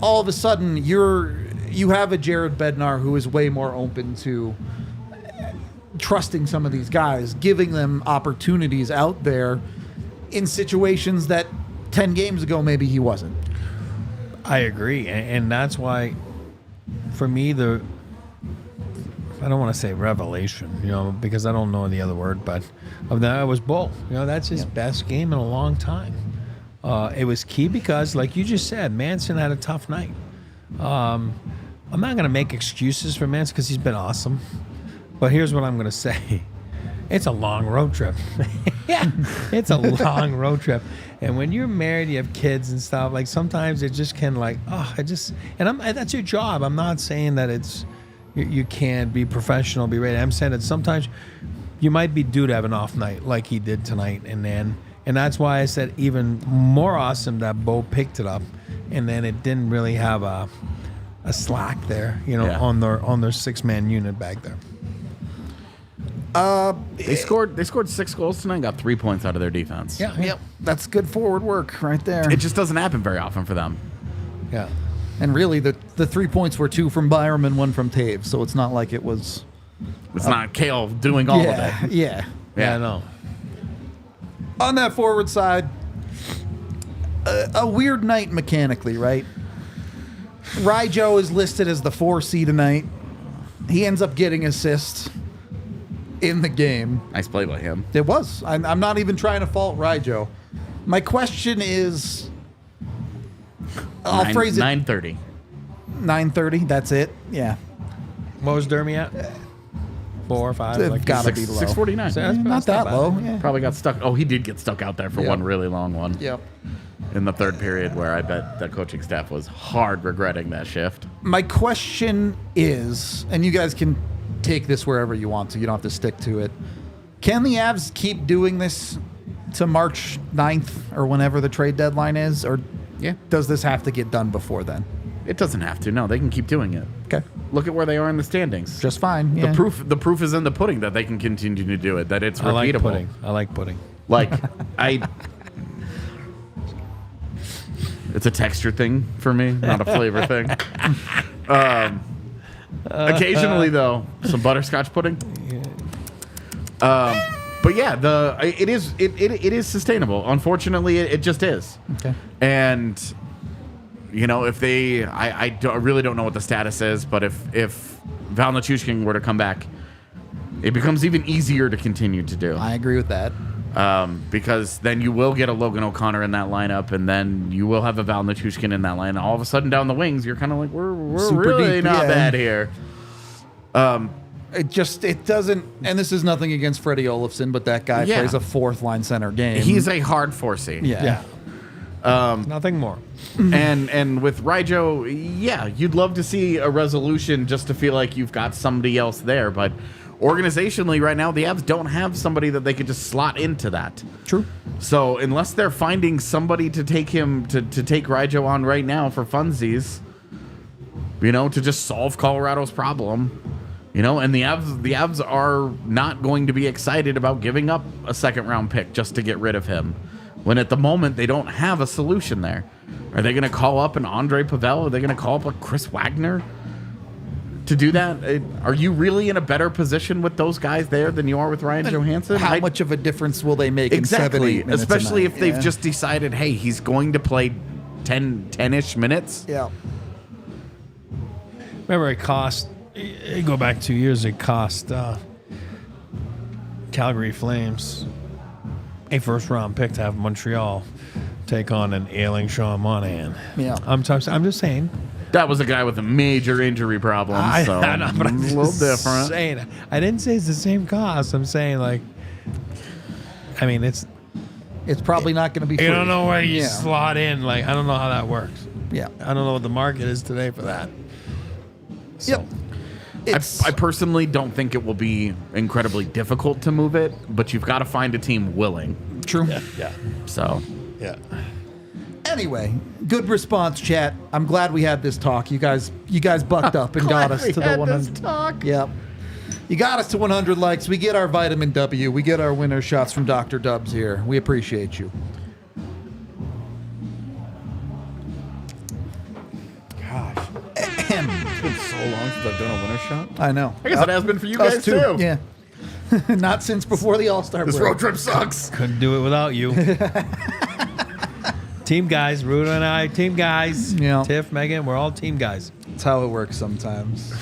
all of a sudden you have a Jared Bednar who is way more open to trusting some of these guys, giving them opportunities out there in situations that 10 games ago maybe he wasn't. I agree, and that's why, for me, I don't want to say revelation, because I don't know the other word, but of that was Bull. That's his best game in a long time. It was key because, like you just said, Manson had a tough night. I'm not going to make excuses for Manson because he's been awesome, but here's what I'm going to say. It's a long road trip. Yeah, it's a long road trip. And when you're married, you have kids and stuff, like sometimes it just can that's your job. I'm not saying that you can't be professional, be ready. I'm saying that sometimes you might be due to have an off night like he did tonight. And that's why I said even more awesome that Bo picked it up. And then it didn't really have a slack there, on their 6-man unit back there. They scored 6 goals tonight and got 3 points out of their defense. Yeah. Yep. That's good forward work right there. It just doesn't happen very often for them. Yeah. And really, the 3 points were 2 from Byram and 1 from Taves, so it's not like it was... It's not Kale doing all of it. Yeah. Yeah, I know. On that forward side, a weird night mechanically, right? Ryjo is listed as the 4C tonight. He ends up getting assists in the game. Nice play by him. It was. I'm not even trying to fault Ryjo. My question is... I'll phrase it... 9:30. 9:30, that's it? Yeah. What was Dermy at? 4 or 5? It's gotta be low. 6:49. So that's Not that bad. low. Yeah. Probably got stuck. Oh, he did get stuck out there for Yep. one really long one. Yep. In the third period, where I bet the coaching staff was hard regretting that shift. My question is, and you guys can take this wherever you want to, you don't have to stick to it. Can the Avs keep doing this to March 9th or whenever the trade deadline is? Or does this have to get done before then? It doesn't have to. No, they can keep doing it. Okay. Look at where they are in the standings. Just fine. Yeah. The proof is in the pudding that they can continue to do it, that it's repeatable. I like pudding. Like, it's a texture thing for me, not a flavor thing. Occasionally, though, some butterscotch pudding. But yeah, it is sustainable. Unfortunately, it just is. Okay. And if they, I really don't know what the status is, but if Val Nichushkin were to come back, it becomes even easier to continue to do. I agree with that. Because then you will get a Logan O'Connor in that lineup, and then you will have a Val Nichushkin in that line. All of a sudden, down the wings, you're kind of like, we're Super really deep, not yeah. bad here. It doesn't, and this is nothing against Freddie Olofsson, but that guy plays a 4th line center game. He's a hard 4C. Yeah. Nothing more. And with Ryjo, you'd love to see a resolution just to feel like you've got somebody else there, but organizationally right now, the Avs don't have somebody that they could just slot into that. True. So unless they're finding somebody to take him to take Ryjo on right now for funsies, to just solve Colorado's problem, and the Avs are not going to be excited about giving up a 2nd-round pick just to get rid of him, when at the moment they don't have a solution there. Are they going to call up an Andre Pavel? Are they going to call up a Chris Wagner to do that? Are you really in a better position with those guys there than you are with Ryan Johansson? How much of a difference will they make Exactly, in 7-8 minutes especially a night? if they've just decided, hey, he's going to play 10-ish minutes. Yeah. Remember, it cost, you go back 2 years, it cost Calgary Flames a 1st-round pick to have Montreal take on an ailing Sean Monahan. Yeah. I'm just saying. That was a guy with a major injury problem, so I know, but a I'm little just different. saying, I didn't say it's the same cost. I'm saying, it's It's probably not going to be free. You don't know where you Yeah. slot in. Like, I don't know how that works. Yeah. I don't know what the market is today for that. So, Yep. It's, I personally don't think it will be incredibly difficult to move it, but you've got to find a team willing. true. Yeah. So Yeah. Anyway, good response, chat. I'm glad we had this talk. You guys bucked up and got us to the 100. Talk. Yep. You got us to 100 likes. We get our vitamin W. We get our winner shots from Dr. Dubs here. We appreciate you. Gosh. It's been so long since I've done a winner shot. I know. I guess it has been for you Us guys too. Yeah. Not since before the All-Star This break. road trip sucks. Couldn't do it without you. Team guys, Ruda and I, team guys. Yeah. Tiff, Megan, we're all team guys. That's how it works sometimes.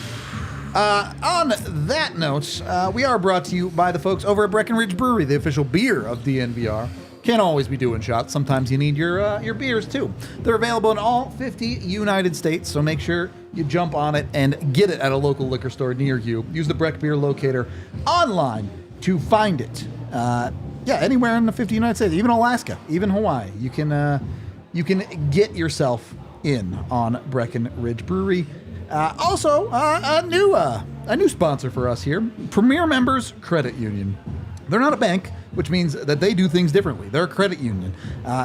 On that note, we are brought to you by the folks over at Breckenridge Brewery, the official beer of DNVR. Can't always be doing shots. Sometimes you need your beers too. They're available in all 50 United States, so make sure you jump on it and get it at a local liquor store near you. Use the Breck Beer Locator online to find it. Yeah, anywhere in the 50 United States, even Alaska, even Hawaii, you can get yourself in on Breckenridge Brewery. Also, a new sponsor for us here, Premier Members Credit Union. They're not a bank, which means that they do things differently. They're a credit union.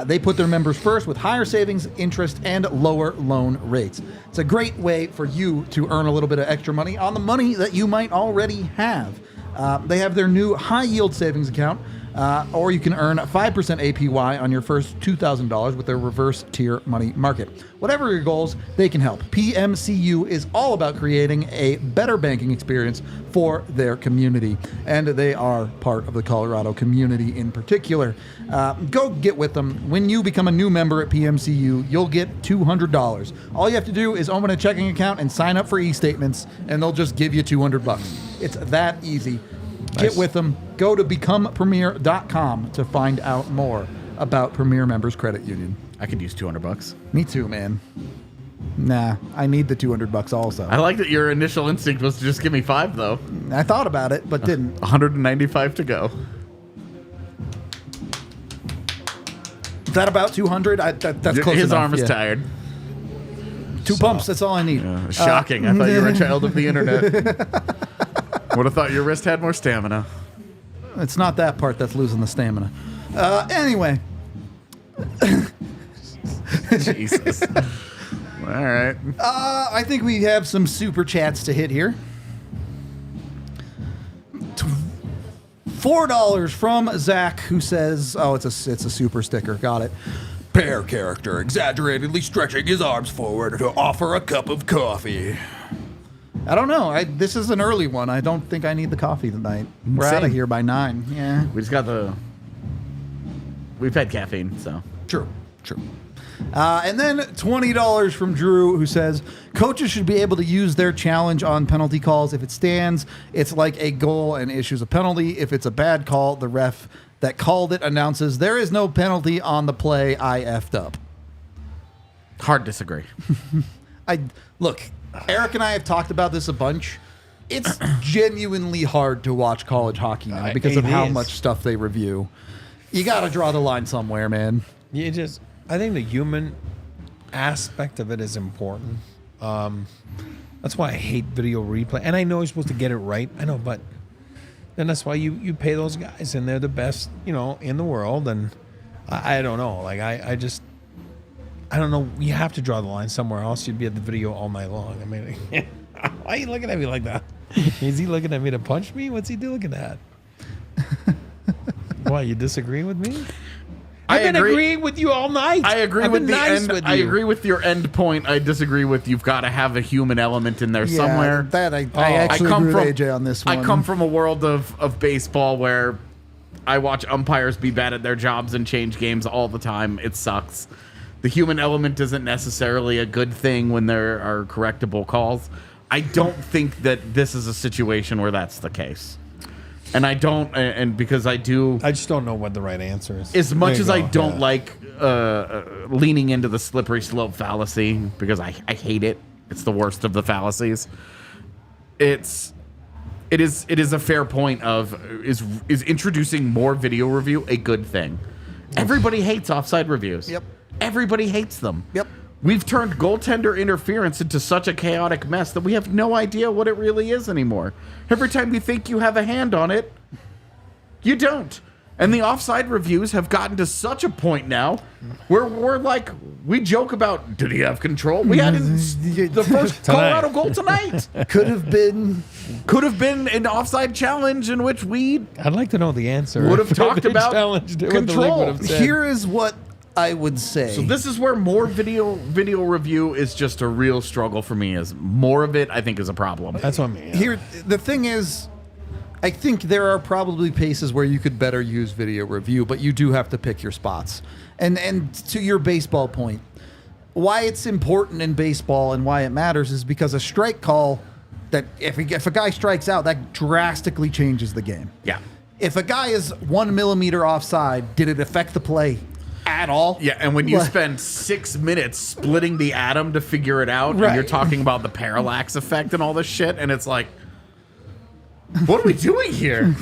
They put their members first with higher savings, interest, and lower loan rates. It's a great way for you to earn a little bit of extra money on the money that you might already have. They have their new high-yield savings account, or you can earn 5% APY on your first $2,000 with their reverse tier money market. Whatever your goals, they can help. PMCU is all about creating a better banking experience for their community, and they are part of the Colorado community in particular. Go get with them. When you become a new member at PMCU, you'll get $200. All you have to do is open a checking account and sign up for e-statements, and they'll just give you $200. It's that easy. Get with them. Go to becomepremier.com to find out more about Premier Members Credit Union. I could use $200. Me too, man. Nah, I need the $200 also. I like that your initial instinct was to just give me 5 though. I thought about it, but didn't. 195 to go. Is that about 200? That's close His enough. arm is Yeah. tired. 2 pumps, that's all I need. Shocking. I thought you were a child of the internet. Would have thought your wrist had more stamina. It's not that part that's losing the stamina. Anyway. Jesus. All right. I think we have some super chats to hit here. $4 from Zach, who says, "Oh, it's a super sticker. Got it. Pair character exaggeratedly stretching his arms forward to offer a cup of coffee." I don't know. This is an early one. I don't think I need the coffee tonight. We're out of Same. here by 9. Yeah. We just got We've had caffeine, so. True. And then $20 from Drew, who says, coaches should be able to use their challenge on penalty calls. If it stands, it's like a goal and issues a penalty. If it's a bad call, the ref that called it announces there is no penalty on the play. I effed up. Hard disagree. Look, Eric and I have talked about this a bunch. It's genuinely hard to watch college hockey now because of It how is. much stuff they review. You got to draw the line somewhere, man. I think the human aspect of it is important. That's why I hate video replay. And I know you're supposed to get it right. I know, but then that's why you pay those guys, and they're the best, in the world. And I don't know. Like, I don't know. You have to draw the line somewhere else. You'd be at the video all night long. I mean, why are you looking at me like that? Is he looking at me to punch me? What's he looking at? Why, you disagree with me? I've been agreeing with you all night. I agree I've with been the nice end. with I you. agree with your end point. I disagree with you've got to have a human element in there somewhere. That I actually agree with AJ on this one. I come from a world of baseball where I watch umpires be bad at their jobs and change games all the time. It sucks. The human element isn't necessarily a good thing when there are correctable calls. I don't think that this is a situation where that's the case. And I don't, and because I do... I just don't know what the right answer is. As much There as you I go. don't Yeah. like leaning into the slippery slope fallacy, because I hate it. It's the worst of the fallacies. It is a fair point of is introducing more video review a good thing? Everybody hates offside reviews. Yep. Everybody hates them. Yep. We've turned goaltender interference into such a chaotic mess that we have no idea what it really is anymore. Every time you think you have a hand on it, you don't. And the offside reviews have gotten to such a point now where we're like, we joke about, did he have control? We had the first Colorado goal tonight. Could have been an offside challenge in which we I'd like to know the answer. would have talked They about challenged it, what the league would control. have said. Here is what I would say. So this is where more video review is just a real struggle for me. Is more of it, I think, is a problem. That's what I mean. Here, the thing is, I think there are probably places where you could better use video review, but you do have to pick your spots. And to your baseball point, why it's important in baseball and why it matters is because a strike call, that if a guy strikes out, that drastically changes the game. Yeah. If a guy is 1 millimeter offside, did it affect the play at all? Yeah, and when you Like- spend 6 minutes splitting the atom to figure it out, and Right. you're talking about the parallax effect and all this shit, and it's like, what are we doing here?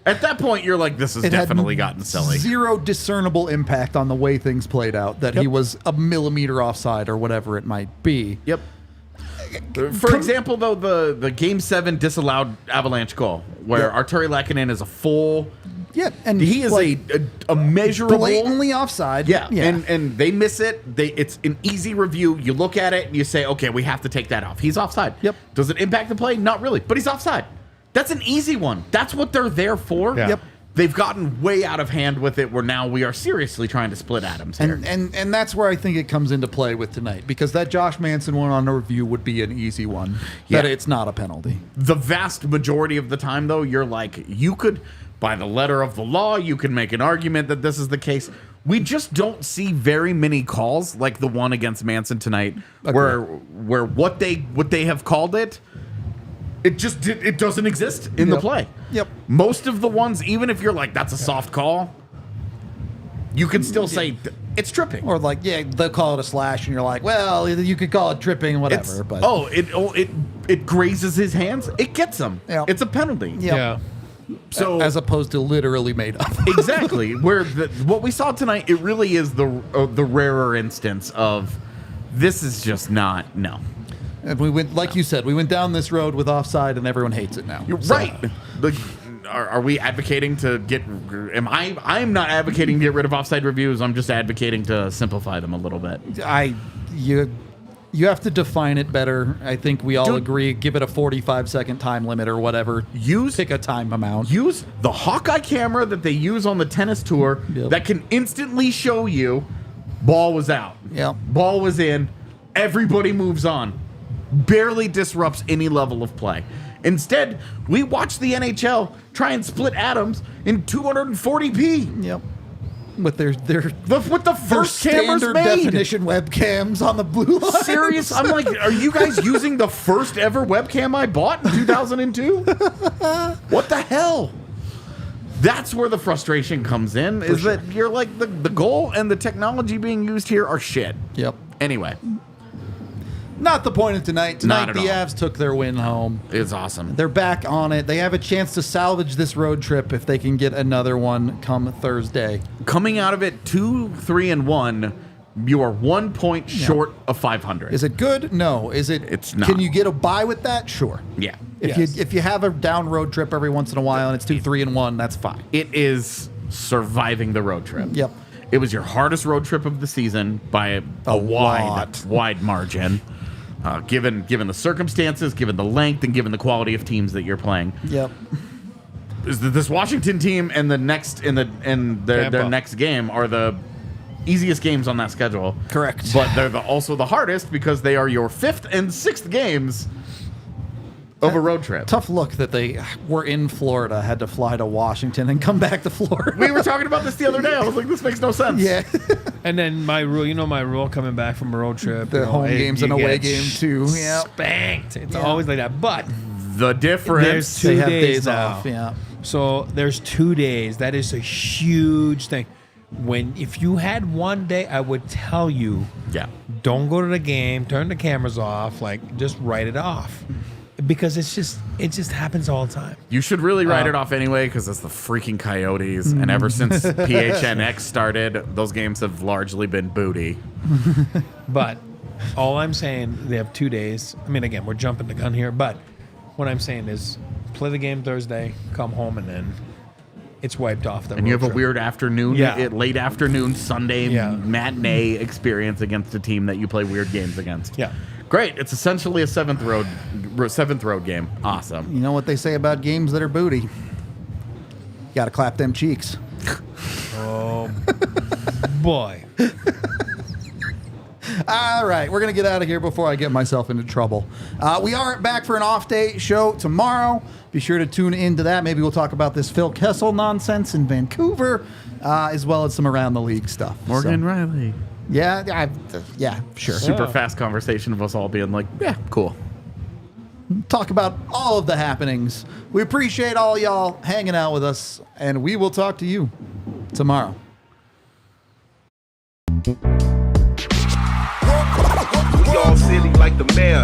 At that point, you're like, this has It had definitely gotten silly. Zero discernible impact on the way things played out, that he was a millimeter offside or whatever it might be. Yep. For example, though, the Game 7 disallowed Avalanche goal, where Yeah. Artturi Lehkonen is a full... Yeah, and He is like, a measurable... blatantly offside. Yeah, and they miss it. It's an easy review. You look at it and you say, okay, we have to take that off. He's offside. Yep. Does it impact the play? Not really, but he's offside. That's an easy one. That's what they're there for. Yeah. Yep. They've gotten way out of hand with it, where now we are seriously trying to split atoms here. And that's where I think it comes into play with tonight, because that Josh Manson one on a review would be an easy one. Yeah. That it's not a penalty. The vast majority of the time, though, you're like, you could, by the letter of the law, you can make an argument that this is the case. We just don't see very many calls like the one against Manson tonight, where what they have called it, it doesn't exist in the play. Yep. Most of the ones, even if you're like, that's a soft call, you can still say it's tripping. Or like, yeah, they'll call it a slash, and you're like, well, you could call it tripping, whatever. But it grazes his hands. It gets him. Yep. It's a penalty. Yep. Yeah. So as opposed to literally made up. exactly where what we saw tonight, it really is the rarer instance of this is just not no. And we went, like you said, we went down this road with offside, and everyone hates it now. You're So, right. Are we advocating to get? I'm not advocating to get rid of offside reviews. I'm just advocating to simplify them a little bit. You have to define it better. I think we all Dude. agree. Give it a 45-second time limit or whatever. Pick a time amount. Use the Hawkeye camera that they use on the tennis tour that can instantly show you ball was out. Yep. Ball was in. Everybody moves on. Barely disrupts any level of play. Instead, we watch the NHL try and split atoms in 240p. Yep. With their With the first cameras standard made. definition webcams on the blue line. Serious? I'm like, are you guys using the first ever webcam I bought in 2002? What the hell? That's where the frustration comes in, that you're like, the goal and the technology being used here are shit. Yep. Anyway, Not the point of tonight. Tonight, Not at the all. Avs took their win home. it's awesome. They're back on it. They have a chance to salvage this road trip if they can get another one come Thursday. Coming out of it 2-3-1, you are 1 point short of 500. Is it good? No. Is it? It's not. Can you get a bye with that? Sure. Yeah. If you have a down road trip every once in a while and it's 2-3-1, that's fine. It is surviving the road trip. Yep. It was your hardest road trip of the season by a wide margin. Given the circumstances, given the length, and given the quality of teams that you're playing, Yep. this Washington team and their next game are the easiest games on that schedule. Correct. But they're also the hardest because they are your 5th and 6th games of a road trip. Tough look that they were in Florida, had to fly to Washington and come back to Florida. We were talking about this the other day. I was like, this makes no sense. Yeah. And then my rule coming back from a road trip. The home games and away game too. Yeah. Spanked. It's always like that. But The difference. there's 2 They have days, days now. off. Yeah. So there's 2 days. That is a huge thing. If you had 1 day, I would tell you, Yeah. don't go to the game, turn the cameras off, like just write it off. because it just happens all the time. You should really write it off anyway because it's the freaking Coyotes. And ever since PHNX started, those games have largely been booty. But all I'm saying, they have 2 days. I mean, again, we're jumping the gun here, but what I'm saying is play the game Thursday, come home, and then it's wiped off. And you have a weird afternoon, late afternoon, Sunday matinee experience against a team that you play weird games against. Yeah. Great. It's essentially a seventh road game. Awesome. You know what they say about games that are booty? You got to clap them cheeks. Oh, boy. All right, we're going to get out of here before I get myself into trouble. We are back for an off-day show tomorrow. Be sure to tune into that. Maybe we'll talk about this Phil Kessel nonsense in Vancouver, as well as some around the league stuff. Morgan Riley. Yeah, sure. Super fast conversation of us all being like, yeah, cool. Talk about all of the happenings. We appreciate all y'all hanging out with us, and we will talk to you tomorrow. We all silly like the mayor.